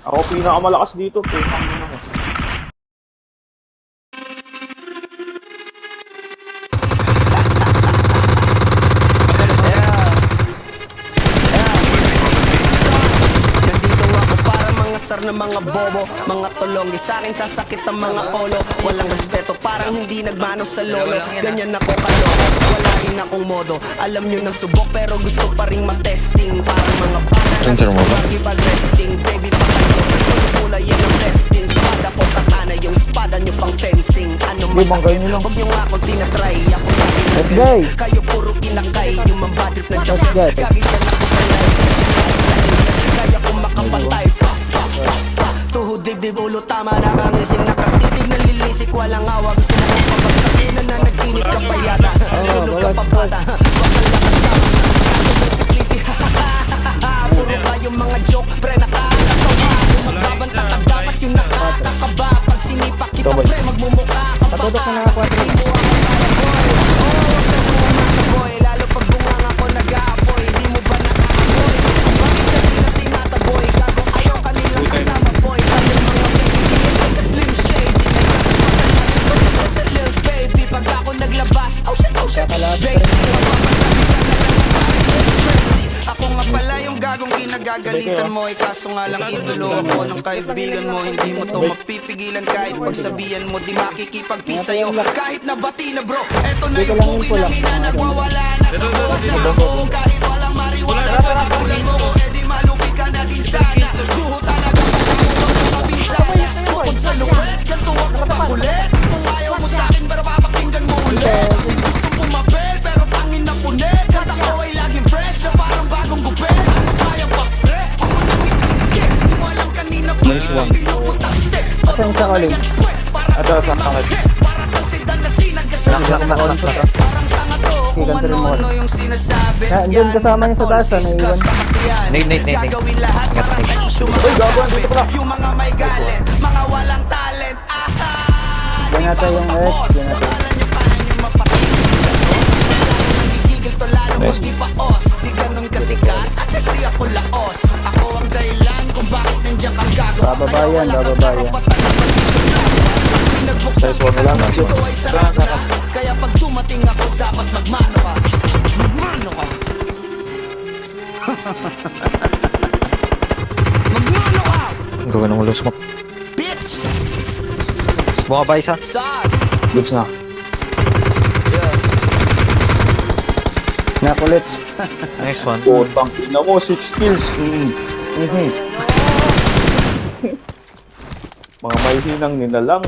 Ako pinakamalakas dito. Putang ina mo. Na mga bobo, mga tulonggi sa akin sasakit ang mga olo. Walang respeto, parang hindi nagmano sa lolo. Ganyan ako kaloko, wala rin akong modo. Alam nyo ng subok pero gusto pa rin matesting. Parang mga bata na gusto makipag-resting. Baby pa kayo, mula yan ang testing. Spada ko katana, yung spada nyo pang fencing. Ano masakit, huwag nyo nga akong tinatry. Ako na tinatry, kayo puro kinakay. Yung mambatrip na joke, gagisan ako sa life. Kaya kong makapatay. Tuhod dibdib ulo tama na kangising nakatitig na lilisik walang awa gusto mo kong pabagsakin na nanaginip ka pa yata tulog ka pa bata bakal lakas tama puro kayong mga joke pre nakakatawa kung magbabanta ka dapat yung nakatakaba pag sinipak kita pre magmumukha ka pa kasi di mo ako kaya boy lalo pag bungang ako nag-aapoy di mo ba nakaamoy bakit ka nila tinataboy gago ayaw kanilang kasama pag ako naglabas, oh shit, ako nga pala yung gagong ginagagalitan mo. Kaso nga lang idolo ako ng kaibigan mo. Hindi mo to mapipigilan kahit pagsabihan mo. Di makikipagpi sa'yo kahit nabati na bro. Eto na yung puki na mina nagwawala na sa buhok na sa buhok. Kahit walang mariwala pagkakulan mo ko, edi malupi ka na din sana. Guho talaga pagkakulang sa kabinsana. Bukod sa luwet, ganto ako pakulit. Kung ayaw mo sa'kin, pero papakinggan mo ulit. Gusto pumapel, pero tangin na punet. Kanta ko ay laging fresh na parang bagong gupit. Kaya pa pre, ako nangikikik. Walang kanina pa pinuputante. Saan sa kalim? Ito, sa kakit. Para kang sedan na sinagasama. Parang tanga to, kung ano-ano yung sinasabi. Andun kasama niya sa taas, naiwan. Nate. Gagawin lahat para sa issue masasabi. Yung mga may galit, mga walang talent. Yan nata yung X, yan nata. Di paos, di ganun kasikat at kasi ako laos. Ako ang dahilan kung bakit nandiyan kang gago. Bababayan. Size 1 lang. Kaya pag dumating ako dapat magmano ka. Magmano ka. Magmano ka. Ang gawin ng ulo smoke. Bitch. Bumaba isa. Sad. Goods na. Nakulit. Nice one. Putang ina mo, 6 kills. Mga may hinang nila lang.